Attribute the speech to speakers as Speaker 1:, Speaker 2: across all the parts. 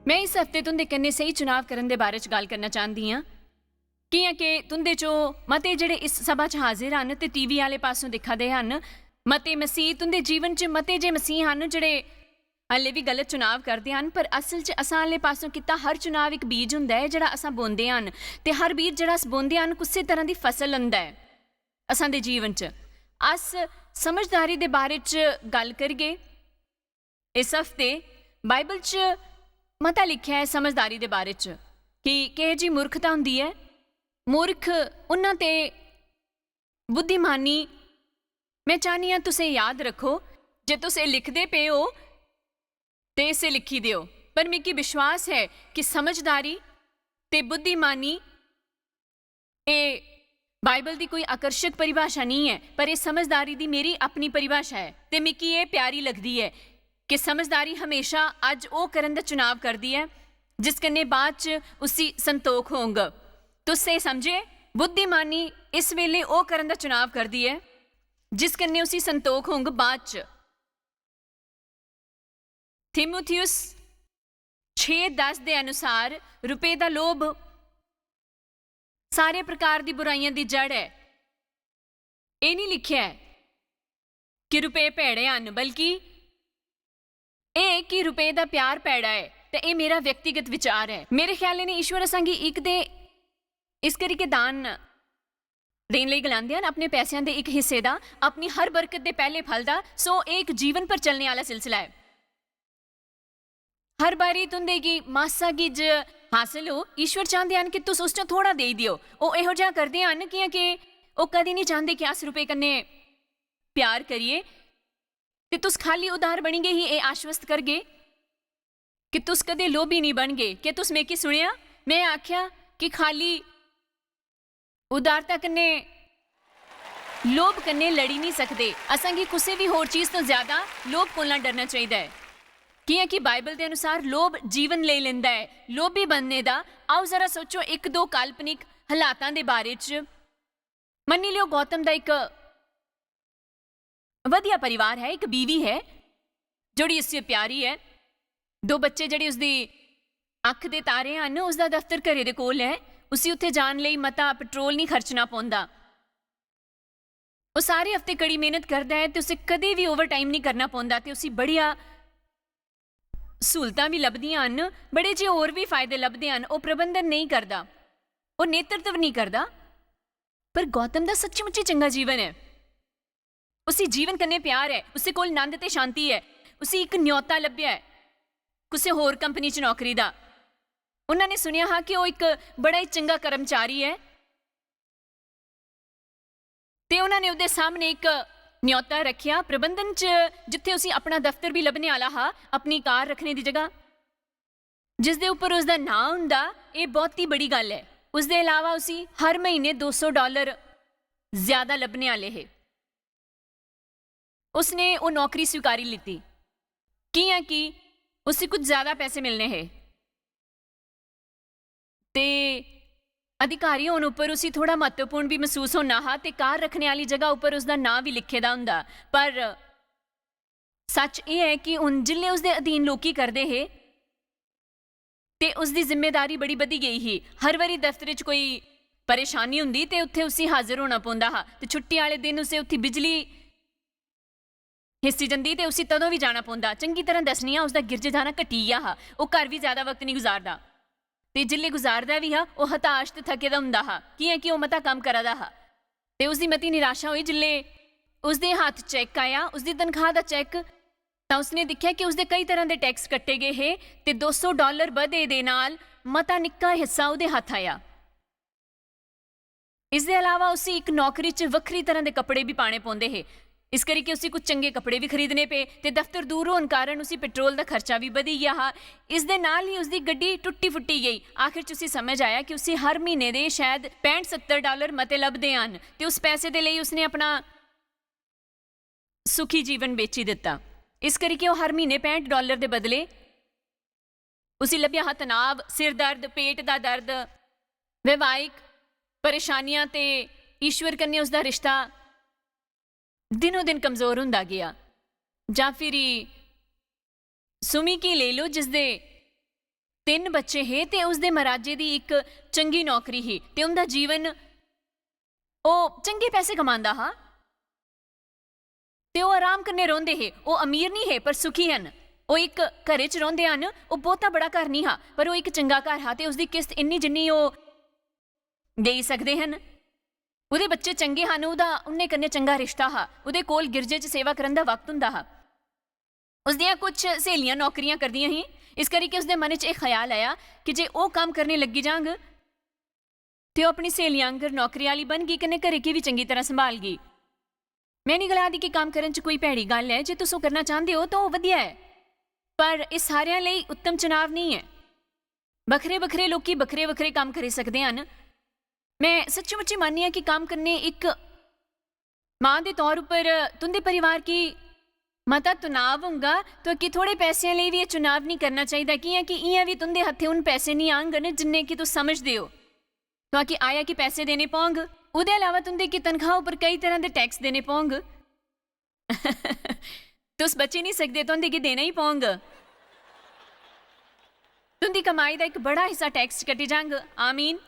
Speaker 1: मैं इस हफ्ते तुंदे कन्नै सही चुनाव करन दे बारे च गल करना चाहती हाँ। कियां कि तुंदे चो मते जेड़े इस सभा च हाजिर हन ते टीवी आले पासों दिखा दे हन, मते मसीह तुंदे जीवन च मते जे मसीह हन जेड़े हल्ले भी गलत चुनाव करते हैं। पर असल च असां आले पासों किता हर चुनाव एक बीज हुंदा है जेड़ा असां बोंदे हन, ते हर बीज जेड़ा अस बोंदे हन कुसै तरह दी फसल हुंदा है असां दे जीवन च। अस समझदारी दे बारे च गल करगे। इस हफ्ते बाइबल च मता लिखिया है समझदारी दे बारे च कि किहो जी मूर्खता हुंदी है। मूर्ख उन्हां ते बुद्धिमानी। मैं चाहनी हाँ तुसें याद रखो, जे तुसें लिखदे पे हो ते इसे लिखी दियो। पर मिगी विश्वास है कि समझदारी ते बुद्धिमानी ए बाइबल दी कोई आकर्षक परिभाषा नहीं है, पर यह समझदारी दी मेरी अपनी परिभाषा है ते मिगी ये प्यारी लगदी है कि समझदारी हमेशा अज ओ करन दा चुनाव करदी है जिस कन्ने बाद च उसी संतोख होंग। तुसें समझे? बुद्धिमानी इस वेले ओ करन दा चुनाव करदी है जिस कन्ने उसी संतोख होंग बाद च। थिमुथियुस 6:10 दे अनुसार रुपए दा लोभ सारे प्रकार दी बुराइयां दी जड़ है। ये नहीं लिखिया है कि रुपए भैड़े हन, बल्कि कि रुपए दा प्यार पैड़ा है। ते ये मेरा व्यक्तिगत विचार है। मेरे ख्याल ने ईश्वर असांगी एक दे इस करके दान देन लई गलांदे हन, अपने पैसों के एक हिस्से का, अपनी हर बरकत के पहले फल का। सो एक जीवन पर चलने वाला सिलसिला है। हर बारी तुंदे की मासा की ज हासिल हो, ईश्वर चाहते हैं कि तुस उस थोड़ा दे दियो। वो इहो जिहा करते हैं कि वो कदी नहीं चाहते कि अस रुपए कन्ने प्यार करिए, ते तुस खाली उधार बनी गए ही ये आश्वस्त करगे कि तुस कदे लोभी नहीं बन गए। कि तुस मेकी सुनिया? मैं आख्या कि खाली उदारता कन्ने लोभ कन्ने लड़ी नहीं सकते। असांगी कुछ भी होर चीज तो ज्यादा लोभ कोला डरना चाहिए। कि बाइबल के अनुसार लोभ जीवन ले लेंदा है लोभी बनने का। आओ जरा सोचो एक दो काल्पनिक हालातां दे बारे च। मन्नी लियो गौतम का एक वधिया परिवार है, एक बीवी है जोड़ी उससे प्यारी है, दो बच्चे जड़े उसदी अख दे तारे हैं, उसका दफ्तर घरे दे कोल है, उसी उत्थे जान लई मता पेट्रोल नहीं खर्चना पौंदा। वो सारे हफ्ते कड़ी मेहनत करता है तो उसे कदे भी ओवर टाइम नहीं करना पौंदा ते उसी बढ़िया सहूलतां भी लभदियां हन, बड़े जे होर भी फायदे लभदे हन। वो प्रबंधन नहीं करता, वो नेतृत्व नहीं करता। पर गौतम दा सच्ची-मुच्ची चंगा जीवन है। उसी जीवन कन्ने प्यार है, उसे कोल नंद ते शांति है। उसी एक न्योता लभ्या है कुसे होर कंपनी च नौकरी दा। उन्होंने सुनिया हा कि वो एक बड़ा ही चंगा कर्मचारी है ते उन्होंने उहदे सामने एक न्योता रखिया प्रबंधन च, जिथे उसी अपना दफ्तर भी लभने वाला हा, अपनी कार रखने की जगह जिसदे उपर उसका नाम हुंदा। ये बहुत ही बड़ी गल है। उसदे अलावा उसी हर महीने $200 ज्यादा लभने वाले है। उसने वो नौकरी स्वीकारी लीती कि उसे कुछ ज्यादा पैसे मिलने हैं ते अधिकारियों उपर उसी थोड़ा महत्वपूर्ण भी महसूस होना हा ते कार रखने वाली जगह उपर उसका नाम भी लिखे दा हुंदा। पर सच ये है कि हुण जिल्ले उसदे अधीन लोकी करदे हे ते उसदी जिम्मेदारी बड़ी बधी गई ही। हर वारी दफ्तर च कोई परेशानी हुंदी ते उत्थे उसी हाजिर होना पौंदा हा ते छुट्टी वाले दिन उसे उत्थे बिजली हिस्सी जंदी ते उसी तदों भी जाना पौंदा। चंगी तरह दसनी आ, उसका गिरज जाना घटी गया हा। वो घर भी ज्यादा वक्त नहीं गुजारदा ते जिल्ले गुजारदा भी हा वो हताश ते थके दा हुंदा हा कि वो मता काम करा दा हा। ते उसदी मती निराशा हुई जिल्ले उसदे हाथ चैक आया, उसदी तनख्वाह दा चैक। तां उसने दिख्या कि उसदे कई तरह के टैक्स कट्टे गए हे ते $200 बधे दे नाल मता निक्का हिस्सा उहदे हथ आया। इसदे अलावा उसी एक नौकरी च वक्री तरह के कपड़े भी पाने पौंदे हे। इस करके उसी कुछ चंगे कपड़े भी खरीदने पे ते दफ्तर दूर होने कारण उसी पेट्रोल का खर्चा भी बढ़ी गया हा। इस दे नाल ही उसकी गड्डी टुट्टी फुट्टी गई। आखिर च उसी समझ आया कि उसी हर महीने दे शायद $65-70 मते लभदे हन ते उस पैसे दे लई उसने अपना सुखी जीवन बेची दिता। इस करके वो हर महीने $65 के बदले उसी लभ्या हा तनाव, सिर दर्द, पेट का दर्द, वैवाहिक परेशानियां ते ईश्वर कन्ने उसका रिश्ता दिनों दिन कमजोर हुंदा गया। जां फिर सुमी की ले लो जिसदे 3 ਬੱਚੇ ਹੈ ਤੇ ਉਸਦੇ ਮਹਾਰਾਜੇ ਦੀ ਇੱਕ ਚੰਗੀ ਨੌਕਰੀ ਹੀ ਤੇ ਉਹਦਾ ਜੀਵਨ ਉਹ ਚੰਗੇ ਪੈਸੇ ਕਮਾਉਂਦਾ ਹਾਂ ਤੇ ਉਹ ਆਰਾਮ ਕਰਨੇ ਰਹਿੰਦੇ ਹੈ। ਉਹ ਅਮੀਰ ਨਹੀਂ ਹੈ ਪਰ ਸੁਖੀ ਹਨ। ਉਹ ਇੱਕ ਘਰੇ 'ਚ ਰਹਿੰਦੇ ਹਨ। ਉਹ ਬਹੁਤਾ ਬੜਾ ਘਰ ਨਹੀਂ ਹਾਂ ਪਰ ਉਹ ਇੱਕ ਚੰਗਾ ਘਰ ਹਾਂ ਤੇ ਉਸਦੀ ਕਿਸ਼ਤ ਇੰਨੀ ਜਿੰਨੀ ਉਹ ਦੇ ਸਕਦੇ ਹਨ। ਉਹਦੇ ਬੱਚੇ ਚੰਗੇ ਹਨ। ਉਹਨੇ ਕੰਨੇ ਚੰਗਾ ਰਿਸ਼ਤਾ ਹਾਂ। ਉਹਦੇ ਕੋਲ ਗਿਰਜੇ 'ਚ ਸੇਵਾ ਕਰਨ ਦਾ ਵਕਤ ਹੁੰਦਾ ਹਾਂ। ਉਸਦੀਆਂ ਕੁਝ ਸਹੇਲੀਆਂ ਨੌਕਰੀਆਂ ਕਰਦੀਆਂ ਹੀ, ਇਸ ਕਰਕੇ ਉਸਦੇ ਮਨ 'ਚ ਇਹ ਖਿਆਲ ਆਇਆ ਕਿ ਜੇ ਉਹ ਕੰਮ ਕਰਨੇ ਲੱਗੀ ਜਾਂਗ ਤੇ ਉਹ ਆਪਣੀ ਸਹੇਲੀਆਂ ਅੰਗਰ ਨੌਕਰੀ ਵਾਲੀ ਬਣ ਗਈ ਕੰਨੇ ਘਰੇ ਕੀ ਵੀ ਚੰਗੀ ਤਰ੍ਹਾਂ ਸੰਭਾਲ ਗਈ। ਮੈਂ ਨਹੀਂ ਗਲਾ ਦੀ ਕਿ ਕੰਮ ਕਰਨ 'ਚ ਕੋਈ ਭੈੜੀ ਗੱਲ ਹੈ। ਜੇ ਤੁਸੀਂ ਉਹ ਕਰਨਾ ਚਾਹੁੰਦੇ ਹੋ ਤਾਂ ਉਹ ਵਧੀਆ ਹੈ ਪਰ ਇਹ ਸਾਰਿਆਂ ਲਈ ਉੱਤਮ ਚੁਣਾਵ ਨਹੀਂ ਹੈ। ਵੱਖਰੇ ਵੱਖਰੇ ਲੋਕੀ ਵੱਖਰੇ ਵੱਖਰੇ ਕੰਮ ਕਰ ਸਕਦੇ ਹਨ। ਮੈਂ ਸੱਚੀ ਮੁੱਚੀ ਮੰਨਦੀ ਹਾਂ ਕਿ ਕੰਮ ਕਰਨੇ ਇੱਕ ਮਾਂ ਦੇ ਤੌਰ ਉੱਪਰ ਤੁੰਦੇ ਪਰਿਵਾਰ ਕੀ ਮਤਾ ਚੁਣਾਵ ਹੋਊਗਾ ਤਾਂ ਕਿ ਥੋੜੇ ਪੈਸਿਆਂ ਲਈ ਵੀ ਇਹ ਚੁਣਾਵ ਨਹੀਂ ਕਰਨਾ ਚਾਹੀਦਾ ਕਿ ਇਆਂ ਵੀ ਤੁੰਦੇ ਹੱਥੇ ਉਨ ਪੈਸੇ ਨਹੀਂ ਆਂਗਨ ਜਿੰਨੇ ਕਿ ਤੁਸੀਂ ਸਮਝਦੇ ਹੋ ਤਾਂ ਕਿ ਆਇਆ ਕਿ ਪੈਸੇ ਦੇਣੇ ਪਾਉਂਗ। ਉਹਦੇ ਇਲਾਵਾ ਤੁੰਦੇ ਕੀ ਤਨਖਾਹ ਉੱਪਰ ਕਈ ਤਰ੍ਹਾਂ ਦੇ ਟੈਕਸ ਦੇਣੇ ਪਾਉਂਗ। तुस बचे नहीं सकते तो कि देना ही पाओगे। तुंदी कमाई का एक बड़ा हिस्सा टैक्स कटी जांग। आमीन।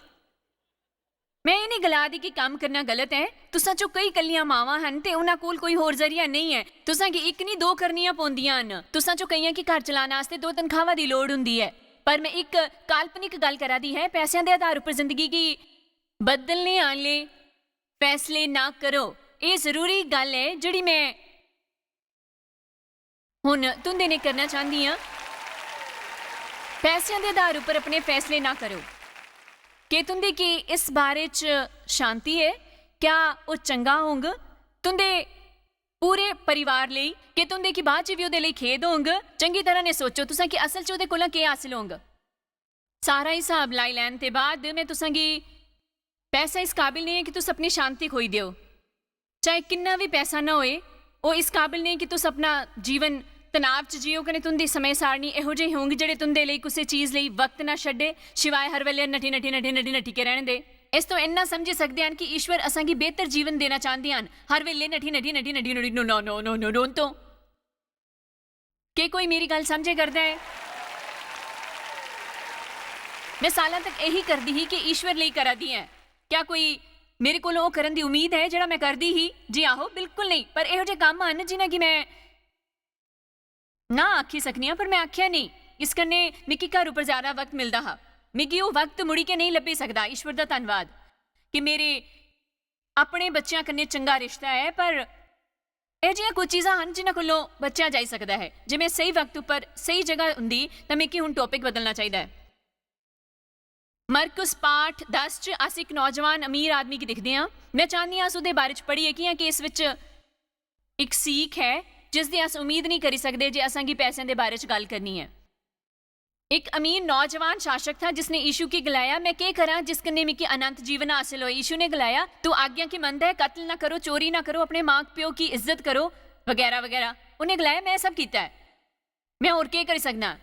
Speaker 1: मैं ये नहीं गला दी कि काम करना गलत है। तुसा चो कई कलियां मावां हन ते उन्हां कोल कोई होर जरिया नहीं है। तुसा कि एक नहीं 2 करनियां पौंदियां हन। तुसा चो कईयां कि घर चलाने वास्ते 2 तनखावां दी लोड़ हुंदी है। पर मैं एक काल्पनिक गल करा दी है। पैसों के आधार पर जिंदगी की बदलने आले फैसले ना करो। ये जरूरी गल है जिहड़ी मैं हुण तुंदे ने करना चाहती हाँ। पैसों के आधार पर अपने फैसले ना करो कि तुंदे की इस बारे च शांति है, क्या वो चंगा होंग तुंदे पूरे परिवार लिए कि तुंदे की बाद च भी उहदे लई खेद होंग। चंगी तरह ने सोचो तुसां कि असल च उहदे कोलों की हासिल होंग। सारा हिसाब लाई लैन ते बाद मैं तुसां की पैसा इस काबिल नहीं है कि तुस अपनी शांति खोई दिओ। चाहे किन्ना भी पैसा ना होए वो इस काबिल नहीं कि तुस अपना जीवन तनाव च जियो कने तुंदी समय सारणी इहो ਜਿਹੇ होंगे ਜਿਹੜੇ तुंदे ਲਈ ਕਿਸੇ ਚੀਜ਼ ਲਈ ਵਕਤ ਨਾ ਛੱਡੇ ਸਿਵਾਏ ਹਰ ਵੇਲੇ ਨੱਠੀ ਕੇ ਰਹਿਣ ਦੇ। ਇਸ ਤੋਂ ਇੰਨਾ ਸਮਝ ਸਕਦੇ ਹਨ ਕਿ ਈਸ਼ਵਰ ਅਸਾਂ ਕੀ ਬਿਹਤਰ ਜੀਵਨ ਦੇਣਾ ਚਾਹੁੰਦੇ ਹਨ। ਹਰ ਵੇਲੇ ਨੱਠੀ ਨੋ ਤੋਂ ਕਿ ਕੋਈ ਮੇਰੀ ਗੱਲ ਸਮਝੇ ਕਰਦਾ ਹੈ। मैं सालों तक यही करती ही कि ईश्वर ਲਈ करदी है। क्या कोई मेरे को करन दी उम्मीद है जिहड़ा मैं करदी ही? जी आहो बिल्कुल नहीं। पर इहो ਜਿਹੇ काम ਹਨ जिन्हां कि मैं ना आखी सकनी हाँ पर मैं आख्या नहीं। इस करने मिकी घर उपर ज्यादा वक्त मिलता हा। मिकी वो वक्त मुड़ी के नहीं लभी सकता। ईश्वर का धन्यवाद कि मेरे अपने बच्चों कन्ने चंगा रिश्ता है। पर यह जिहियां कुछ चीज़ां हैं जिन्हां कोलों बचा जा सकता है। जे मैं सही वक्त उपर सही जगह हुंदी तो मिकी हुण टॉपिक बदलना चाहिए। मरकुस पाठ 10 च अस एक नौजवान अमीर आदमी की दिखते हैं। मैं चाहती हाँ अस उहदे बारे च पढ़ीए कि इस विच एक सीख है जिसकी अस उम्मीद नहीं करी सकते जे असां की पैसों के बारे च गल करनी है। एक अमीर नौजवान शासक था जिसने यीशु की गलाया मैं क्या करा जिस कन्ने मिकी अनंत जीवन हासिल हो। यीशु ने गलाया तू आज्ञा की मनदा है, कत्ल ना करो, चोरी ना करो, अपने माँ प्यो की इज्जत करो वगैरह वगैरह। उन्हें गलाया मैं सब किया है, मैं होर क्या कर सकना।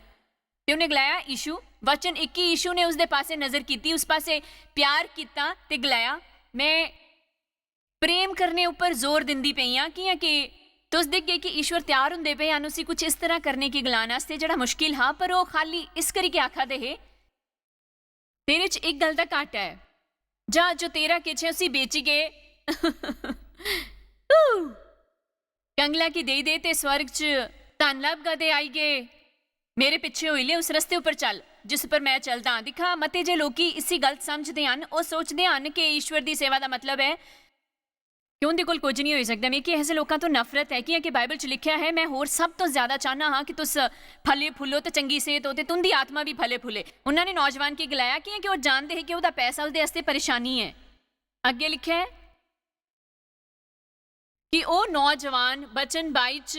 Speaker 1: तो उन्हें गलाया यीशु वचन एक ही। यीशु ने उसदे पासे नज़र की, उस पासे प्यार किया ते गलाया मैं प्रेम करने उपर जोर दिंदी पई हाँ कि तुस दिखगे कि ईश्वर तैयार होंदे पे हैं उसी कुछ इस तरह करने की गलाने वास्ते जिहड़ा मुश्किल हाँ। पर वो खाली इस करके आखा दे है तेरे च एक गल दा घट है जा जो तेरा किछ है उसी बेची गए कंगला की दे ते स्वर्ग च धन लभ गदे आई गए। मेरे पिछे होई ले उस रस्ते उपर चल जिस पर मैं चलदा हाँ। दिखा मते जे लोकी इसी गलत समझते हैं। वो सोचते हैं कि ईश्वर की सेवा का मतलब है कि उनके कोल कुछ नहीं हो सकता। मेरी ऐसे लोगों तो नफरत है कि बाइबल च लिखा है मैं होर सब तो ज़्यादा चाहना हाँ कि तुस फले फुलो तो चंगी सेहत हो तो तुंदी आत्मा भी फले फुले। उन्होंने नौजवान की गलाया कि वो जानते हैं कि वह पैसा उसके वास्ते परेशानी है। अगे लिखा है कि वह नौजवान बचन 22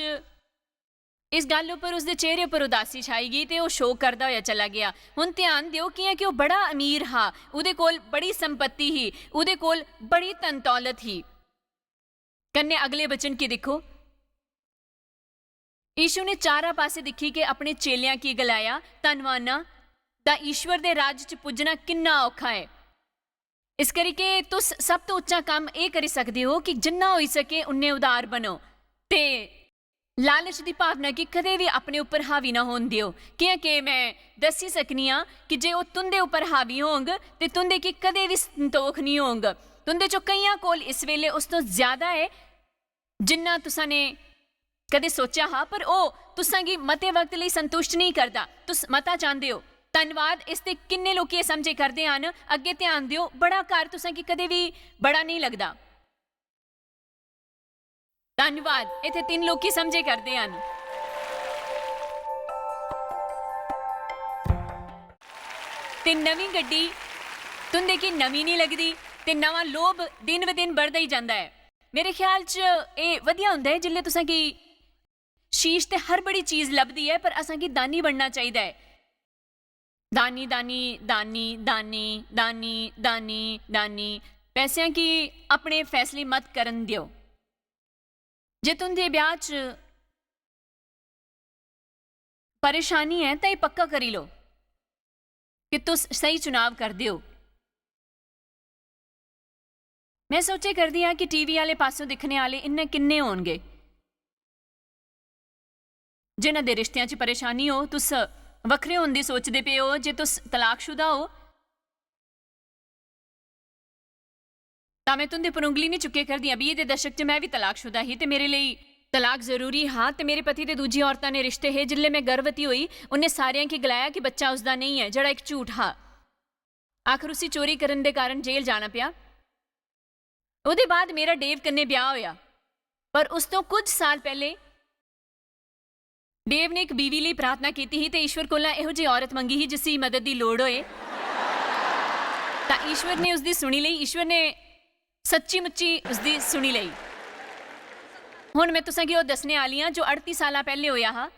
Speaker 1: इस गल उपर उसके चेहरे पर उदासी छाई गई तो वह शोक करता हुआ चला गया। हुण ध्यान दिओ कि वह बड़ा अमीर हाँ, उहदे कोल बड़ी संपत्ति ही, उहदे कोल बड़ी धन दौलत ही। कन्ने अगले बचन की देखो यीशु ने चारा पासे दिखी के अपने चेलियां की गलाया धनवाना दा ईश्वर दे राज च पुजना किन्ना औखा है। इस करके तुस सब तो उच्चा काम ये करी सकते हो कि जिन्ना होई सके उन्ने उदार बनो ते ਲਾਲਚ ਦੀ ਭਾਵਨਾ ਕਿ ਕਦੇ ਵੀ ਆਪਣੇ ਉੱਪਰ ਹਾਵੀ ਨਾ ਹੋਣ ਦਿਓ। ਕਿਉਂਕਿ ਮੈਂ ਦੱਸੀ ਸਕਨੀ ਆ ਕਿ ਜੇ ਉਹ ਤੁੰਦੇ ਉੱਪਰ ਹਾਵੀ ਹੋਣਗ ਤੇ ਤੁੰਦੇ ਕੀ ਕਦੇ ਵੀ ਸੰਤੋਖ ਨਹੀਂ ਹੋਣਗ। ਤੁੰਦੇ ਚੋਂ ਕਈਆਂ ਕੋਲ ਇਸ ਵੇਲੇ ਉਸ ਤੋਂ ਜ਼ਿਆਦਾ ਹੈ ਜਿੰਨਾ ਤੁਸਾਂ ਨੇ ਕਦੇ ਸੋਚਿਆ ਹਾਂ, ਪਰ ਉਹ ਤੁਸਾਂ ਕੀ ਮਤੇ ਵਕਤ ਲਈ ਸੰਤੁਸ਼ਟ ਨਹੀਂ ਕਰਦਾ। ਤੁਸ ਮਤਾ ਚਾਹੁੰਦੇ ਹੋ। ਧੰਨਵਾਦ। ਇਸ ਤੇ ਕਿੰਨੇ ਲੋਕੀ ਇਹ ਸਮਝੇ ਕਰਦੇ ਹਨ। ਅੱਗੇ ਧਿਆਨ ਦਿਓ, ਬੜਾ ਘਰ ਤੁਸਾਂ ਕੀ ਕਦੇ ਵੀ ਬੜਾ ਨਹੀਂ ਲੱਗਦਾ। ਧੰਨਵਾਦ। ਇੱਥੇ 3 ਲੋਕੀ ਸਮਝੇ ਕਰਦੇ ਹਨ। ਤੇ ਨਵੀਂ ਗੱਡੀ ਤੁੰਦੇ ਕੀ ਨਵੀਂ ਨਹੀਂ ਲੱਗਦੀ ਤੇ ਨਵਾਂ ਲੋਭ ਦਿਨ ਬ ਦਿਨ बढ़ਦਾ ਹੀ ਜਾਂਦਾ ਹੈ। ਮੇਰੇ ਖਿਆਲ 'ਚ ਇਹ ਵਧੀਆ ਹੁੰਦਾ ਹੈ ਜਿੱਲੇ ਤੁਸਾਂ ਕੀ ਸ਼ੀਸ਼ ਤੇ ਹਰ ਬੜੀ ਚੀਜ਼ ਲੱਭਦੀ ਹੈ, ਪਰ ਅਸਾਂ ਕੀ ਦਾਨੀ ਬਣਨਾ ਚਾਹੀਦਾ ਹੈ। ਦਾਨੀ ਦਾਨੀ ਦਾਨੀ ਦਾਨੀ ਦਾਨੀ ਦਾਨੀ ਦਾਨੀ। ਪੈਸਿਆਂ ਕੀ ਆਪਣੇ ਫੈਸਲੇ ਮਤ ਕਰਨ ਦਿਓ। ਜੇ ਤੁੰਦੇ ਵਿਆਹ 'ਚ ਪਰੇਸ਼ਾਨੀ ਹੈ ਤਾਂ ਇਹ ਪੱਕਾ ਕਰੀ ਲਓ ਕਿ ਤੁਸ ਸਹੀ ਚੁਣਾਵ ਕਰਦੇ ਹੋ। ਮੈਂ ਸੋਚੇ ਕਰਦੀ ਹਾਂ ਕਿ ਟੀਵੀ ਵਾਲੇ ਪਾਸੋਂ ਦਿਖਣੇ ਵਾਲੇ ਇੰਨੇ ਕਿੰਨੇ ਹੋਣਗੇ ਜਿਨ੍ਹਾਂ ਦੇ ਰਿਸ਼ਤਿਆਂ 'ਚ ਪਰੇਸ਼ਾਨੀ ਹੋ। ਤੁਸ ਵੱਖਰੇ ਹੋਣ ਦੀ ਸੋਚਦੇ ਪਏ ਹੋ। ਜੇ ਤੁਸ ਤਲਾਕਸ਼ੁਦਾ ਹੋ ਤਾਂ ਮੈਂ ਤੁੰਦੇ ਪਰ ਉਂਗਲੀ ਨਹੀਂ ਚੁੱਕੇ ਕਰਦੀ। 20 ਦੇ ਦਸ਼ਕ 'ਚ ਮੈਂ ਵੀ ਤਲਾਕਸ਼ੁਦਾ ਹੀ ਤੇ ਮੇਰੇ ਲਈ ਤਲਾਕ ਜ਼ਰੂਰੀ ਹਾਂ। ਤੇ ਮੇਰੇ ਪਤੀ ਤੇ ਦੂਜੀ ਔਰਤਾਂ ਨੇ ਰਿਸ਼ਤੇ ਹੈ। ਜਿੱਲੇ ਮੈਂ ਗਰਭਵਤੀ ਹੋਈ ਉਹਨੇ ਸਾਰਿਆਂ ਕੀ ਗਲਾਇਆ ਕਿ ਬੱਚਾ ਉਸਦਾ ਨਹੀਂ ਹੈ, ਜਿਹੜਾ ਇੱਕ ਝੂਠ ਹਾਂ। ਆਖਰ ਉਸੇ ਚੋਰੀ ਕਰਨ ਦੇ ਕਾਰਨ ਜੇਲ੍ਹ ਜਾਣਾ ਪਿਆ। ਉਹਦੇ ਬਾਅਦ ਮੇਰਾ ਡੇਵ ਕੰਨੇ ਵਿਆਹ ਹੋਇਆ, ਪਰ ਉਸ ਤੋਂ ਕੁਝ ਸਾਲ ਪਹਿਲੇ ਡੇਵ ਨੇ ਇੱਕ ਬੀਵੀ ਲਈ ਪ੍ਰਾਰਥਨਾ ਕੀਤੀ ਸੀ ਤੇ ਈਸ਼ਵਰ ਕੋਲੋਂ ਇਹੋ ਜਿਹੀ ਔਰਤ ਮੰਗੀ ਸੀ ਜਿਸ ਦੀ ਮਦਦ ਦੀ ਲੋੜ ਹੋਏ। ਤਾਂ ਈਸ਼ਵਰ ਨੇ ਉਸਦੀ ਸੁਣੀ ਲਈ। ਈਸ਼ਵਰ ਨੇ ਸੱਚੀ ਮੁੱਚੀ ਉਸਦੀ ਸੁਣੀ ਲਈ। ਹੁਣ ਮੈਂ ਤੁਸਾਂ ਕੀ ਉਹ ਦੱਸਣੇ ਵਾਲੀ ਹਾਂ ਜੋ 38 ਸਾਲਾਂ ਪਹਿਲੇ ਹੋਇਆ ਹਾਂ।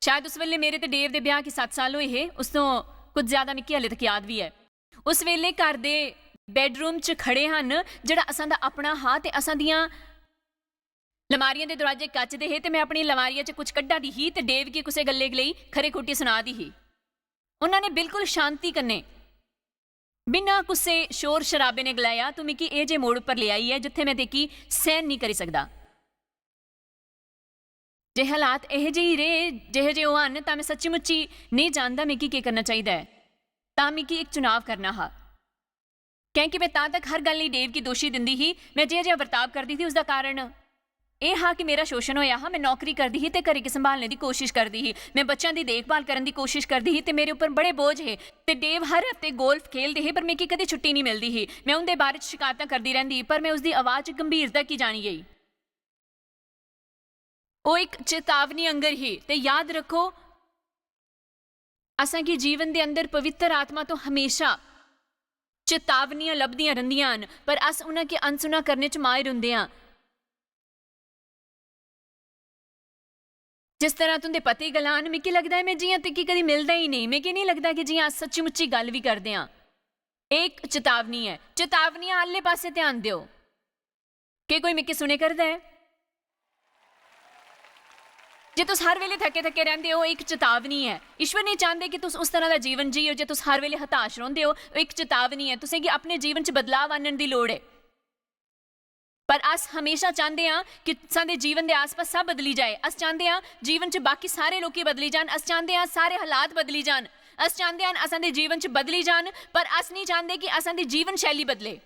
Speaker 1: ਸ਼ਾਇਦ ਉਸ ਵੇਲੇ ਮੇਰੇ ਤੇ ਡੇਵ ਦੇ ਵਿਆਹ ਕੀ 7 ਸਾਲ ਹੋਏ ਹੈ। ਉਸ ਤੋਂ ਕੁਝ ਜ਼ਿਆਦਾ ਮਿੱਕੀ ਹਲੇ ਤੱਕ ਯਾਦ ਵੀ ਹੈ। ਉਸ ਵੇਲੇ ਘਰ ਦੇ ਬੈਡਰੂਮ 'ਚ ਖੜੇ ਹਨ ਜਿਹੜਾ ਅਸਾਂ ਦਾ ਆਪਣਾ ਹਾਂ ਤੇ ਅਸਾਂ ਦੀਆਂ ਲਮਾਰੀਆਂ ਦੇ ਦਰਵਾਜ਼ੇ ਕੱਚ ਦੇ ਹੈ ਤੇ ਮੈਂ ਆਪਣੀ ਲਮਾਰੀਆਂ 'ਚ ਕੁਝ ਕੱਢਾ ਦੀ ਹੀ ਤੇ ਡੇਵ ਕੀ ਕਿਸੇ ਗੱਲੇ ਲਈ ਖਰੇ ਖੋਟੀ ਸੁਣਾ ਦੀ ਹੀ। ਉਹਨਾਂ ਨੇ ਬਿਲਕੁਲ ਸ਼ਾਂਤੀ ਕੰਨੇ ਬਿਨਾਂ ਕੁਸੇ ਸ਼ੋਰ ਸ਼ਰਾਬੇ ਨੇ ਗਲਾਇਆ ਤੂੰ ਮਿੱਕੀ ਇਹ ਜੇ ਮੋੜ ਉੱਪਰ ਲਿਆਈ ਹੈ ਜਿੱਥੇ ਮੈਂ ਦੇਖੀ ਸਹਿਨ ਨਹੀਂ ਕਰੀ ਸਕਦਾ। ਜੇ ਹਾਲਾਤ ਇਹ ਜਿਹੇ ਰਹੇ ਜਿਹੇ ਜਿਹੇ ਉਹ ਹਨ ਤਾਂ ਮੈਂ ਸੱਚੀ ਮੁੱਚੀ ਨਹੀਂ ਜਾਣਦਾ ਮਿੱਕੀ ਕੀ ਕਰਨਾ ਚਾਹੀਦਾ ਹੈ। ਤਾਂ ਮਿੱਕੀ ਇੱਕ ਚੁਣਾਵ ਕਰਨਾ ਹਾਂ ਕਿਉਂਕਿ ਮੈਂ ਤਾਂ ਤੱਕ ਹਰ ਗੱਲ ਲਈ ਡੇਵ ਕੀ ਦੋਸ਼ੀ ਦਿੰਦੀ ਹੀ। ਮੈਂ ਜਿਹਾ ਵਰਤਾਵ ਕਰਦੀ ਸੀ ਉਸਦਾ ਕਾਰਨ ਇਹ ਹਾਂ ਕਿ ਮੇਰਾ ਸ਼ੋਸ਼ਣ ਹੋਇਆ ਹਾਂ। ਮੈਂ ਨੌਕਰੀ ਕਰਦੀ ਸੀ ਤੇ ਘਰ ਕੇ ਸੰਭਾਲਣੇ ਦੀ ਕੋਸ਼ਿਸ਼ ਕਰਦੀ ਸੀ। ਮੈਂ ਬੱਚਿਆਂ ਦੀ ਦੇਖਭਾਲ ਕਰਨ ਦੀ ਕੋਸ਼ਿਸ਼ ਕਰਦੀ ਸੀ ਤੇ ਮੇਰੇ ਉੱਪਰ ਬੜੇ ਬੋਝ ਹੈ। ਤੇ ਡੇਵ ਹਰ ਹਫਤੇ ਗੋਲਫ ਖੇਲਦੇ ਹੈ ਪਰ ਮੈਂ ਕੀ ਕਦੇ ਛੁੱਟੀ ਨਹੀਂ ਮਿਲਦੀ ਸੀ। ਮੈਂ ਉਹਦੇ ਬਾਰੇ 'ਚ ਸ਼ਿਕਾਇਤਾਂ ਕਰਦੀ ਰਹਿੰਦੀ ਪਰ ਮੈਂ ਉਸਦੀ ਆਵਾਜ਼ 'ਚ ਗੰਭੀਰਤਾ ਕੀ ਜਾਣੀ ਗਈ। ਉਹ ਇੱਕ ਚੇਤਾਵਨੀ ਅੰਗਰ ਹੀ। ਤੇ ਯਾਦ ਰੱਖੋ ਅਸਾਂ ਕੀ ਜੀਵਨ ਦੇ ਅੰਦਰ ਪਵਿੱਤਰ ਆਤਮਾ ਤੋਂ ਹਮੇਸ਼ਾ ਚੇਤਾਵਨੀਆਂ ਲੱਭਦੀਆਂ ਰਹਿੰਦੀਆਂ ਹਨ ਪਰ ਅਸ ਉਹਨਾਂ ਕੇ ਅਨਸੁਣਾ ਕਰਨੇ 'ਚ ਮਾਹਿਰ ਹੁੰਦੇ ਹਾਂ। ਜਿਸ ਤਰ੍ਹਾਂ ਤੁੰਦੇ ਪਤੀ ਗਲਾਨ ਮਿੱਕੀ ਲੱਗਦਾ ਹੈ ਮੈਂ ਜੀਆਂ ਤੇ ਕੀ ਕਦੀ ਮਿਲਦਾ ਹੀ ਨਹੀਂ। ਮੈਂ ਕੀ ਨਹੀਂ ਲੱਗਦਾ ਕਿ ਜੀਆਂ ਸੱਚੀ ਮੁੱਚੀ ਗੱਲ ਵੀ ਕਰਦੇ ਹਾਂ। ਇੱਕ ਚੇਤਾਵਨੀ ਹੈ। ਚੇਤਾਵਨੀਆਂ ਆਲੇ ਪਾਸੇ ਧਿਆਨ ਦਿਓ ਕਿ ਕੋਈ ਮਿੱਕੀ ਸੁਣੇ ਕਰਦਾ ਹੈ। ਜੇ ਤੁਸੀਂ ਹਰ ਵੇਲੇ ਥੱਕੇ ਥੱਕੇ ਰਹਿੰਦੇ ਹੋ ਇੱਕ ਚੇਤਾਵਨੀ ਹੈ। ਈਸ਼ਵਰ ਨਹੀਂ ਚਾਹੁੰਦੇ ਕਿ ਤੁਸੀਂ ਉਸ ਤਰ੍ਹਾਂ ਦਾ ਜੀਵਨ ਜੀਓ। ਜੇ ਤੁਸੀਂ ਹਰ ਵੇਲੇ ਹਤਾਸ਼ ਰਹਿੰਦੇ ਹੋ ਇੱਕ ਚੇਤਾਵਨੀ ਹੈ। ਤੁਸੀਂ ਕਿ ਆਪਣੇ ਜੀਵਨ 'ਚ ਬਦਲਾਵ ਆਣਨ ਦੀ ਲੋੜ ਹੈ। ਪਰ ਅਸ ਹਮੇਸ਼ਾ ਚਾਹੁੰਦੇ ਹਾਂ ਕਿ ਸਾਡੇ ਜੀਵਨ ਦੇ ਆਸ-ਪਾਸ ਸਭ ਬਦਲੀ ਜਾਏ। ਅਸ ਚਾਹੁੰਦੇ ਹਾਂ ਜੀਵਨ 'ਚ ਬਾਕੀ ਸਾਰੇ ਲੋਕੀ ਬਦਲੀ ਜਾਣ। ਅਸ ਚਾਹੁੰਦੇ ਹਾਂ ਸਾਰੇ ਹਾਲਾਤ ਬਦਲੀ ਜਾਣ। ਅਸ ਚਾਹੁੰਦੇ ਹਾਂ ਅਸਾਂ ਦੇ ਜੀਵਨ 'ਚ ਬਦਲੀ ਜਾਣ ਪਰ ਅਸ ਨਹੀਂ ਚਾਹੁੰਦੇ ਕਿ ਅਸਾਂ ਦੀ ਜੀਵਨ ਸ਼ੈਲੀ ਬਦਲੇ।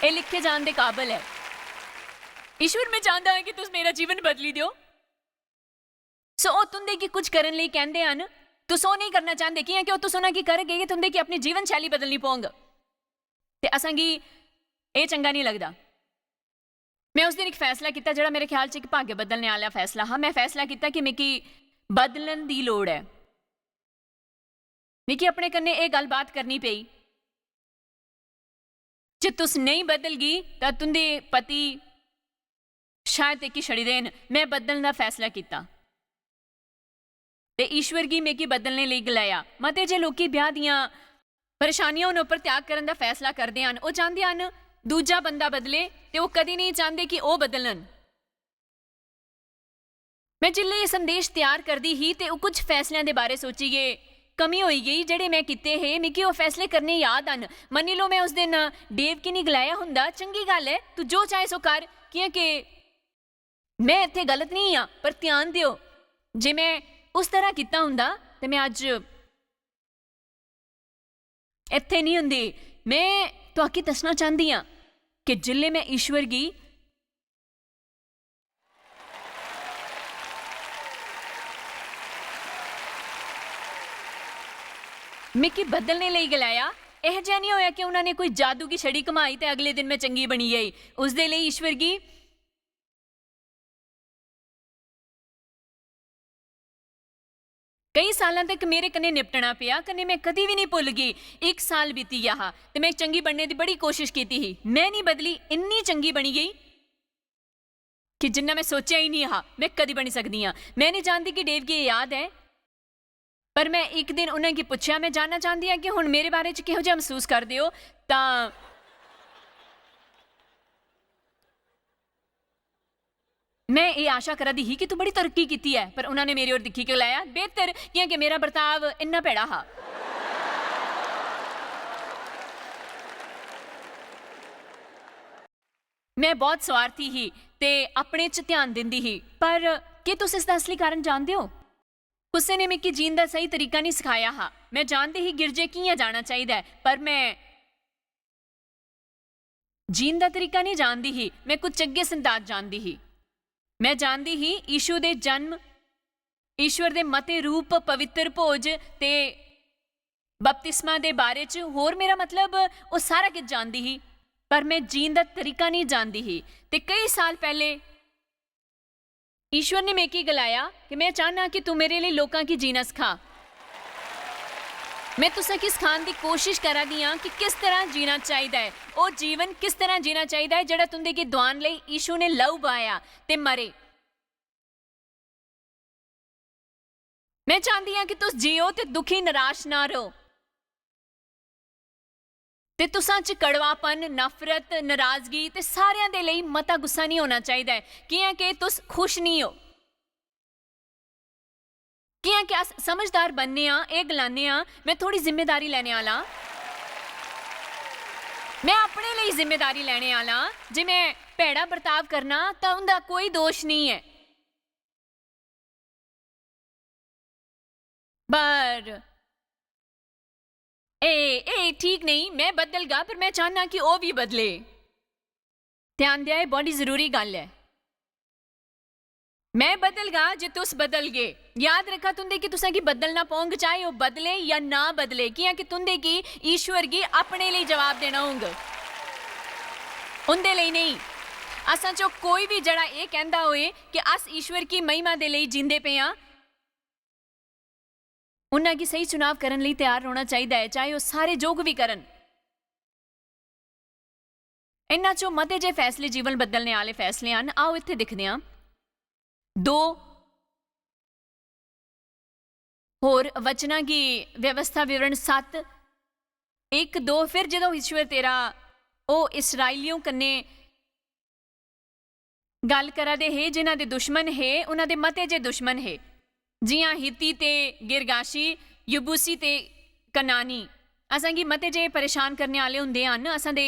Speaker 1: ਇਹ ਲਿਖੇ ਜਾਣ ਦੇ ਕਾਬਲ ਹੈ। ਈਸ਼ਵਰ ਮੈਂ ਚਾਹੁੰਦਾ ਹਾਂ ਕਿ ਤੁਸੀਂ ਮੇਰਾ ਜੀਵਨ ਬਦਲੀ ਦਿਓ। ਸੋ ਉਹ ਤੁੰਦੇ ਕੀ ਕੁਝ ਕਰਨ ਲਈ ਕਹਿੰਦੇ ਹਨ ਤੁਸੀਂ ਉਹ ਨਹੀਂ ਕਰਨਾ ਚਾਹੁੰਦੇ ਕਿ ਉਹ ਤੁਸੀਂ ਉਹਨਾਂ ਕੀ ਕਰਗੇ ਕਿ ਤੁੰਦੇ ਕੀ ਆਪਣੀ ਜੀਵਨ ਸ਼ੈਲੀ ਬਦਲਣੀ ਪਊਂਗਾ ਤੇ ਅਸਾਂ ਕੀ ਇਹ ਚੰਗਾ ਨਹੀਂ ਲੱਗਦਾ। ਮੈਂ ਉਸ ਦਿਨ ਇੱਕ ਫੈਸਲਾ ਕੀਤਾ ਜਿਹੜਾ ਮੇਰੇ ਖਿਆਲ 'ਚ ਇੱਕ ਭਾਗਯ ਬਦਲਣੇ ਵਾਲਾ ਫੈਸਲਾ ਹਾਂ। ਮੈਂ ਫੈਸਲਾ ਕੀਤਾ ਕਿ ਮਿੱਕੀ ਬਦਲਣ ਦੀ ਲੋੜ ਹੈ। ਮਿੱਕੀ ਆਪਣੇ ਕੰਨੇ ਇਹ ਗੱਲਬਾਤ ਕਰਨੀ ਪਈ ਜੇ ਤੁਸੀਂ ਨਹੀਂ ਬਦਲ ਗਈ ਤਾਂ ਤੁੰਦੇ ਪਤੀ ਸ਼ਾਇਦ ਇੱਕ ਹੀ ਛੜੀ ਦੇਣ। ਮੈਂ ਬਦਲਣ ਦਾ ਫੈਸਲਾ ਕੀਤਾ ਤੇ ਈਸ਼ਵਰ ਕੀ ਮੈਂ ਕੀ ਬਦਲਣੇ ਲਈ ਗਲਾਇਆ। ਮਤੇ ਜੇ ਲੋਕੀ ਵਿਆਹ ਦੀਆਂ ਪਰੇਸ਼ਾਨੀਆਂ ਉਹਨਾਂ ਉੱਪਰ ਤਿਆਗ ਕਰਨ ਦਾ ਫੈਸਲਾ ਕਰਦੇ ਹਨ ਉਹ ਚਾਹੁੰਦੇ ਹਨ ਦੂਜਾ ਬੰਦਾ ਬਦਲੇ ਤੇ ਉਹ ਕਦੀ ਨਹੀਂ ਚਾਹੁੰਦੇ ਕਿ ਉਹ ਬਦਲਣ। ਮੈਂ ਜਿੱਲੇ ਇਹ ਸੰਦੇਸ਼ ਤਿਆਰ ਕਰਦੀ ਹੀ ਤੇ ਉਹ ਕੁਝ ਫੈਸਲਿਆਂ ਦੇ ਬਾਰੇ ਸੋਚੀ ਗਏ ਕਮੀ ਹੋਈ ਗਈ ਜਿਹੜੇ ਮੈਂ ਕੀਤੇ ਹੈ ਮਿੱਕੀ ਉਹ ਫੈਸਲੇ ਕਰਨੇ ਯਾਦ ਹਨ। ਮੰਨੀ ਲਓ ਮੈਂ ਉਸ ਦਿਨ ਡੇਵ ਕੀ ਨਹੀਂ ਗਲਾਇਆ ਹੁੰਦਾ ਚੰਗੀ ਗੱਲ ਹੈ ਤੂੰ ਜੋ ਚਾਹੇ ਸੋ ਕਰ ਕਿਉਂਕਿ ਮੈਂ ਇੱਥੇ ਗਲਤ ਨਹੀਂ ਹਾਂ, ਪਰ ਧਿਆਨ ਦਿਓ, ਜੇ ਮੈਂ ਉਸ ਤਰ੍ਹਾਂ ਕੀਤਾ ਹੁੰਦਾ ਤੇ ਮੈਂ ਅੱਜ ਇੱਥੇ ਨਹੀਂ ਹੁੰਦੀ। ਮੈਂ ਤੁਹਾਨੂੰ ਦੱਸਣਾ ਚਾਹੁੰਦੀ ਹਾਂ ਕਿ ਜਿੱਲੇ ਮੈਂ ਈਸ਼ਵਰ ਗੀ ਮਿੱਕੀ ਬਦਲਣੇ ਲਈ ਗਲਾਇਆ। ਇਹ ਜਿਹਾ ਨਹੀਂ ਹੋਇਆ ਕਿ ਉਹਨਾਂ ਨੇ ਕੋਈ ਜਾਦੂ ਦੀ ਛੜੀ ਕਮਾਈ ਤੇ ਅਗਲੇ ਦਿਨ ਮੈਂ ਚੰਗੀ ਬਣੀ ਗਈ। ਉਸ ਦੇ ਲਈ ਈਸ਼ਵਰ ਗੀ ਕਈ ਸਾਲਾਂ ਤੱਕ ਮੇਰੇ ਕਨੇ ਨਿਪਟਣਾ ਪਿਆ, ਕਨੇ ਮੈਂ ਕਦੀ ਵੀ ਨਹੀਂ ਭੁੱਲ ਗਈ। 1 ਸਾਲ ਬੀਤੀ ਗਿਆ ਤੇ ਮੈਂ ਚੰਗੀ ਬਣਨੇ ਦੀ ਬੜੀ ਕੋਸ਼ਿਸ਼ ਕੀਤੀ ਸੀ। ਮੈਂ ਨਹੀਂ ਬਦਲੀ, ਇੰਨੀ ਚੰਗੀ ਬਣੀ ਗਈ ਕਿ ਜਿੰਨਾ ਮੈਂ ਸੋਚਿਆ ਹੀ ਨਹੀਂ ਮੈਂ ਕਦੀ ਬਣ ਸਕਦੀ ਹਾਂ। ਮੈਂ ਨਹੀਂ ਜਾਣਦੀ ਕਿ ਡੇਵ ਕੀ ਯਾਦ ਹੈ, ਪਰ ਮੈਂ ਇੱਕ ਦਿਨ ਉਹਨਾਂ ਕੀ ਪੁੱਛਿਆ, ਮੈਂ ਜਾਣਨਾ ਚਾਹੁੰਦੀ ਹਾਂ ਕਿ ਹੁਣ ਮੇਰੇ ਬਾਰੇ 'ਚ ਕਿਹੋ ਜਿਹਾ ਮਹਿਸੂਸ ਕਰਦੇ ਹੋ। ਤਾਂ ਮੈਂ ਇਹ ਆਸ਼ਾ ਕਰਦੀ ਸੀ ਕਿ ਤੂੰ ਬੜੀ ਤਰੱਕੀ ਕੀਤੀ ਹੈ, ਪਰ ਉਹਨਾਂ ਨੇ ਮੇਰੇ ਔਰ ਦਿਖੀ ਕੇ ਲਾਇਆ ਬਿਹਤਰ ਕਿਉਂਕਿ ਮੇਰਾ ਬਰਤਾਵ ਇੰਨਾ ਭੈੜਾ ਹਾਂ। ਮੈਂ ਬਹੁਤ ਸਵਾਰਥੀ ਸੀ ਤੇ ਆਪਣੇ 'ਚ ਧਿਆਨ ਦਿੰਦੀ ਸੀ। ਪਰ ਕੀ ਤੁਸੀਂ ਇਸ ਦਾ ਅਸਲੀ ਕਾਰਨ ਜਾਣਦੇ ਹੋ? ਕਿਸੇ ਨੇ ਮੈਨੂੰ ਜੀਣ ਦਾ ਸਹੀ ਤਰੀਕਾ ਨਹੀਂ ਸਿਖਾਇਆ ਹਾਂ। ਮੈਂ ਜਾਣਦੀ ਹੀ ਗਿਰਜੇ ਕਿਵੇਂ ਜਾਣਾ ਚਾਹੀਦਾ ਹੈ, ਪਰ ਮੈਂ ਜੀਣ ਦਾ ਤਰੀਕਾ ਨਹੀਂ ਜਾਣਦੀ ਹੀ। ਮੈਂ ਕੁਝ ਚੰਗੇ ਸੰਦਾਜ਼ ਜਾਣਦੀ ਹੀ। ਮੈਂ ਜਾਣਦੀ ਹੀ ਈਸ਼ੂ ਦੇ ਜਨਮ, ਈਸ਼ਵਰ ਦੇ ਮਤੇ ਰੂਪ, ਪਵਿੱਤਰ ਭੋਜ ਤੇ ਬਪਤਿਸਮਾ ਦੇ ਬਾਰੇ 'ਚ। ਹੋਰ ਮੇਰਾ ਮਤਲਬ ਉਹ ਸਾਰਾ ਕੁਝ ਜਾਣਦੀ ਹੀ, ਪਰ ਮੈਂ ਜੀਣ ਦਾ ਤਰੀਕਾ ਨਹੀਂ ਜਾਣਦੀ ਹੀ। ਤੇ ਕਈ ਸਾਲ ਪਹਿਲੇ ਈਸ਼ਵਰ ਨੇ ਮੈਂ ਕੀ ਗਲਾਇਆ ਕਿ ਮੈਂ ਚਾਹਨਾ ਕਿ ਤੂੰ ਮੇਰੇ ਲਈ ਲੋਕਾਂ ਕੀ ਜੀਣਾ ਸਿਖਾ। ਮੈਂ ਤੁਸਾਂ ਕੀ ਸਿਖਾਉਣ ਦੀ ਕੋਸ਼ਿਸ਼ ਕਰਦੀ ਹਾਂ ਕਿ ਕਿਸ ਤਰ੍ਹਾਂ ਜੀਣਾ ਚਾਹੀਦਾ ਹੈ, ਉਹ ਜੀਵਨ ਕਿਸ ਤਰ੍ਹਾਂ ਜੀਣਾ ਚਾਹੀਦਾ ਹੈ ਜਿਹੜਾ ਤੁੰਦੇ ਕੀ ਦੁਆਨ ਲਈ ਈਸ਼ੂ ਨੇ ਲਹੂ ਬਹਾਇਆ ਤੇ ਮਰੇ। ਮੈਂ ਚਾਹੁੰਦੀ ਹਾਂ ਕਿ ਤੁਸੀਂ ਜੀਓ ਤੇ ਦੁਖੀ ਨਿਰਾਸ਼ ਨਾ ਰਹੋ ਤੇ ਤੁਸਾਂ 'ਚ ਕੜਵਾਪਨ, ਨਫ਼ਰਤ, ਨਾਰਾਜ਼ਗੀ ਤੇ ਸਾਰਿਆਂ ਦੇ ਲਈ ਮਤਾ ਗੁੱਸਾ ਨਹੀਂ ਹੋਣਾ ਚਾਹੀਦਾ ਹੈ ਕਿ ਤੁਸੀਂ ਖੁਸ਼ ਨਹੀਂ ਹੋ। ਕਿ ਸਮਝਦਾਰ बनने ਇਹ ਗਲਾਨੇ मैं थोड़ी जिम्मेदारी ਲੈਣੇ वाला, मैं अपने लिए जिम्मेदारी ਲੈਣੇ वाला। जे मैं ਭੈੜਾ बर्ताव करना तो उनका कोई दोष नहीं है, पर ए ठीक नहीं। मैं बदल गा, पर मैं चाहना कि वो भी बदले। ध्यान दिया, बड़ी जरूरी गल है। मैं बदल गा जे तुस बदल गए। याद रखा तुंदे कि तुसा की बदलना पौंग, चाहे वो बदले या ना बदले, कि तुंदे की ईश्वर की अपने लिए जवाब देना होंगे, उनके लिए नहीं। असा चो कोई भी जड़ा ये कहता होए कि अस ईश्वर की महिमा दे लिए जींदे पे हाँ, उन्हां की सही चुनाव करन लिए तैयार होना चाहिए है, चाहे वो सारे जोग भी करन। इन्हां चो मते जे फैसले जीवन बदलने वाले फैसले हैं। आओ इत्थे दिखदे हां 2 होर वचना की व्यवस्था विवरण 7 1 2। फिर जो ईश्वर तेरा ओ इसराइलियों कन्ने गल करा दे है जिन्हां दे दुश्मन है, उन्हां दे मते जे दुश्मन है, जियां हिती ते गिरगाशी, युबूसी ते कनानी। असां की मते जे परेशान करने वाले हुंदे हन, असां दे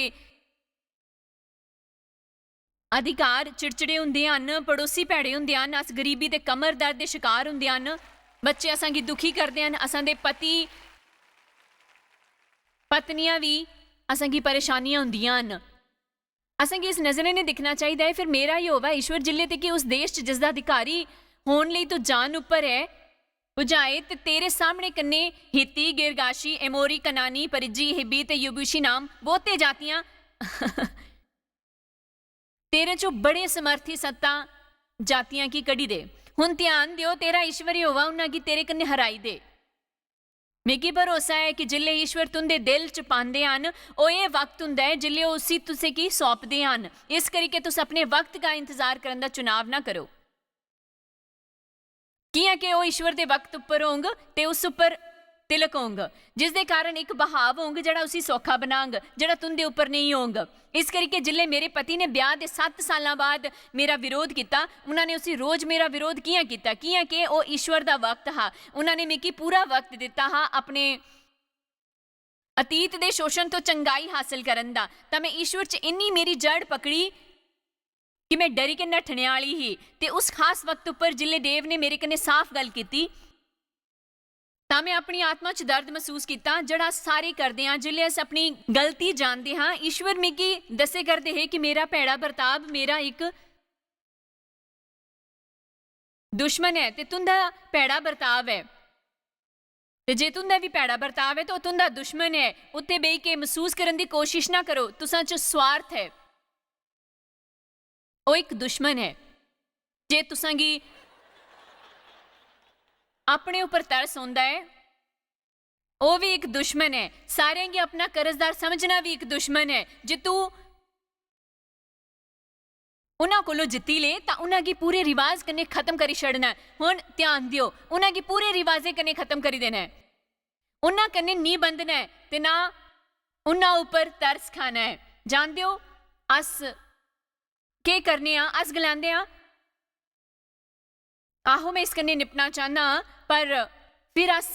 Speaker 1: अधिकार चिड़चिड़े हुंदे हन, पड़ोसी भैड़े हुंदे हन, अस गरीबी ते कमर दर्द के शिकार हुंदे हन, बच्चे असां की दुखी करते हैं, असां दे पति पत्नियां भी असां की परेशानियां हुंदियां हन। असां की इस नज़रे ने दिखना चाहिए है। फिर मेरा ही होवा ईश्वर जिले ते कि उस देश च जिसदा अधिकारी होने लई तो जान उपर है बुझाए ते तेरे सामने कन्ने हिती, गिरगाशी, एमोरी, कनानी, परिजी, हिबी ते युबूशी नाम बहुते जातियां तेरे चो बड़े समर्थी सत्ता जातियां की कड़ी दे। हुण ध्यान दियो, तेरा ईश्वर ही होवा उन्हां की तेरे कन्ने हराई दे। मिगी भरोसा है कि जिले ईश्वर तुंदे दिल च पांदे हन, ओ ये वक्त हुंदा है जिले उसी तुसे की सौंपदे हन। इस करके तुस अपने वक्त का इंतजार करन दा चुनाव ना करो, कियां कि ओ ईश्वर दे वक्त उपर होंग ते उस उपर तिलक होंग, जिस दे कारण एक बहाव होंग जड़ा उसी सौखा बनांग, जड़ा तुंदे उपर नहीं होंग। इस करके जिले मेरे पति ने ब्याह दे 7 साल बाद मेरा विरोध किया, उन्होंने उसी रोज मेरा विरोध किया कि वो ईश्वर का वक्त हा। उन्होंने मिगी पूरा वक्त दिता हा अपने अतीत दे शोषण तो चंगाई हासिल करन दा। तां मैं ईश्वर च इन्नी मेरी जड़ पकड़ी कि मैं डरी के नठने वाली ही। ते उस खास वक्त उपर जिले देव ने मेरे कन्ने साफ गल कीती तां मैं अपनी आत्मा च दर्द महसूस किया, जड़ा सारे करते हैं जिले अस अपनी गलती जानते हाँ। ईश्वर मिगी दसे करते है कि मेरा भैड़ा बर्ताव मेरा एक दुश्मन है ते तुंदा भैड़ा बर्ताव है। ते जे तुंदा भी भैड़ा बर्ताव है तो तुंदा दुश्मन है। उत्ते बेही के महसूस करने की कोशिश ना करो तुसां च स्वार्थ है, वो एक दुश्मन है। जे तुसां गी अपने ऊपर तरस आउंदा है वो भी एक दुश्मन है। सारे गी अपना कर्जदार समझना भी एक दुश्मन है। जे तू उन्हां कोलों जित्ती ले तां उन्हां गी पूरे रिवाज कन्ने खत्म करी छड़ना है। हुण ध्यान दियो, उन्हां गी पूरे रिवाजे कन्ने खत्म करी देना है। उन्हां कन्ने नी बंधना है ते ना उन्हां उपर तरस खाना है। जान दियो अस के करने आ, अस गलांदे आ आहो मैं इस कन्ने निपटना चाहना, पर फिर अस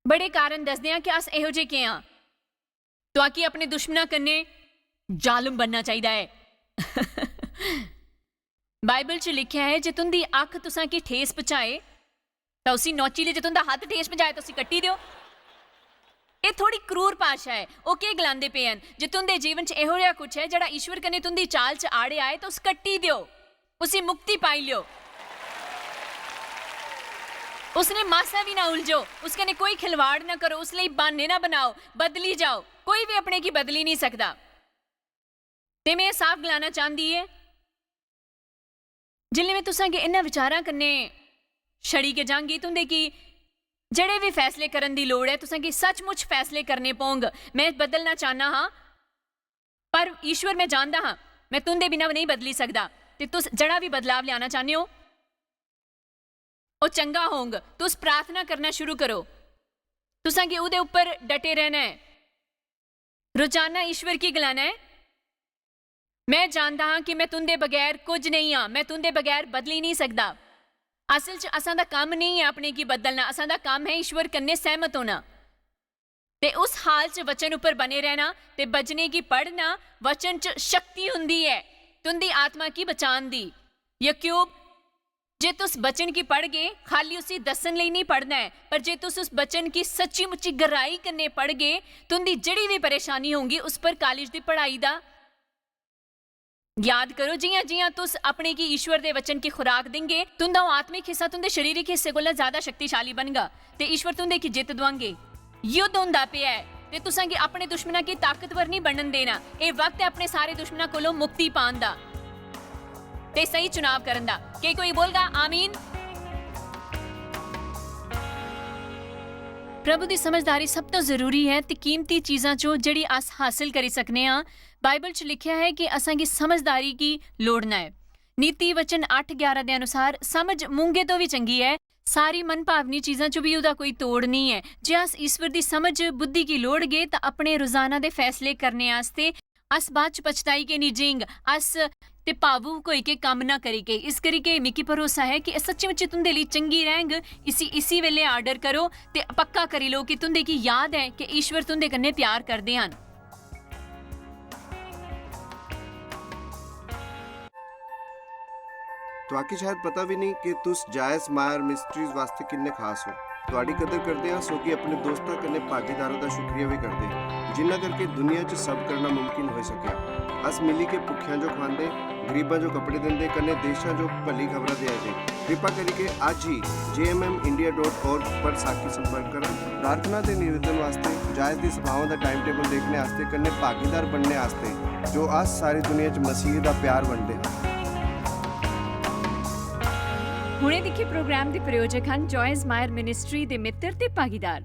Speaker 1: बड़े कारण दसदे आ कि अस इहो जे के आ। तो आकी अपने दुश्मना कन्ने जालम बनना चाहिए है। बाइबल च लिखा है जे तुंदी अख तुसां की ठेस पहुंचाए तो उसी नौची ले, जे तुंदा हाथ ठेस पहुंचाए तो उसी कट्टी दियो। ये थोड़ी क्रूर भाषा है। वो के गलांदे पे हैं जे तुंदे जीवन च इहो जिहा कुछ है जड़ा ईश्वर कन्ने तुंदी चाल च आड़े आए तो उस कट्टी दियो, उसी मुक्ति पाई लियो। उसने मासा भी ना उलझो, उसके कोई खिलवाड़ ना करो, उस लिए बहाने ना बनाओ, बदली जाओ। कोई भी अपने की बदली नहीं सकता। ते मैं साफ गलाना चाहती है जिले में तुसां के इन्हां विचारां कन्ने छड़ी के जांगी तुंदे की जड़े भी फैसले करन दी लोड़ है, तुसां की सचमुच फैसले करने पोंग। मैं बदलना चाहना हाँ, पर ईश्वर मैं जानदा हाँ मैं तुंदे बिना नहीं बदली सकदा। ते तुस जड़ा भी बदलाव लियाना चाहने हो वो चंगा होंग। तुस प्रार्थना करना शुरू करो, तुसां की उहदे उपर डटे रहना है। रोजाना ईश्वर की गलाना है मैं जानता हाँ कि मैं तुंदे बगैर कुछ नहीं हाँ, मैं तुंदे बगैर बदली नहीं सकता। असल च असां दा काम नहीं है अपने की बदलना, असां दा काम है ईश्वर कन्ने सहमत होना ते उस हाल च वचन उपर बने रहना ते बचने की पढ़ना। वचन च शक्ति हुंदी है तुंदी आत्मा की बचान दी। याकूब जे तुस बचन की पढ़ गए खाली उसी दसन लई नहीं पढ़ना है, पर जे तुस उस बचन की सच्ची मुच्ची गहराई कन्ने पढ़ गए तुंदी जड़ी भी परेशानी होंगी उस पर कॉलेज की पढ़ाई दा याद करो। जियां जियां तुस अपने की ईश्वर दे वचन की खुराक देंगे तुंदा आत्मिक हिस्सा तुंदे शरीरिक हिस्से कोला ज्यादा शक्तिशाली बनगा ते ईश्वर तुंदे की जित दवांगे। युद्ध होंदा पिया है ते तुसां की अपने दुश्मना की ताकतवर नहीं बनन देना। ये वक्त है अपने सारे दुश्मना कोलों मुक्ति पान दा ते सही चुनाव करन दा। के कोई बोलगा आमीन। प्रभु की समझदारी सब तो जरूरी है ते कीमती चीज़ां चो जड़ी अस हासिल करी सकने हाँ। बाइबल च लिखा है कि असां की समझदारी की लोड़ना है। नीति वचन 8:11 के अनुसार समझ मूंगे तो भी चंगी है, सारी मन भावनी चीज़ां चो भी उहदा कोई तोड़ नहीं है। जे अस ईश्वर की समझ बुद्धि की लोड़ गए तो अपने रोजाना के फैसले करने आस्ते अस बाद च पछताई के नहीं जिंग अस ते भावुक होई के काम ना करी के। इस करिके मिकी भरोसा है कि सच्ची मुच्ची तुंदे लिए चंगी रहेंग। इसी वेले आर्डर करो ते पक्का करी लो कि तुंदे की याद है कि ईश्वर तुंदे कन्ने प्यार करदे हन।
Speaker 2: तुआकी शायद पता भी नहीं कि तुस जायस मायर मिस्ट्रीज वास्ते किन्ने खास हो। तुहाडी कदर करदे हां सो कि अपने दोस्तां कन्ने भागीदारां दा शुक्रिया भी करदे जिन्ना करके दुनिया च सब करना मुमकिन हो सकिया। अस मिली के भुखियां जो खवांदे, गरीबां जो कपड़े दिंदे, कन्ने देशां जो भली खबरां दे जे। कृपा करके आज ही jmmindia.org पर साखी संपर्क करा। प्रार्थना ते निवेदन वास्ते जायस दी सभावां दा टाइम टेबल देखने आस्ते कन्ने भागीदार बनने आस्ते जो अस सारी दुनिया च मसीह दा प्यार वंडदे हां।
Speaker 1: ਹੁਣੇ ਦੇਖੇ ਪ੍ਰੋਗਰਾਮ ਦੇ ਪ੍ਰਯੋਜਕ ਹਨ ਜॉयस ਮਾਇਰ ਮਿਨਿਸਟਰੀ ਦੇ ਮਿੱਤਰ ਤੇ ਭਾਗੀਦਾਰ।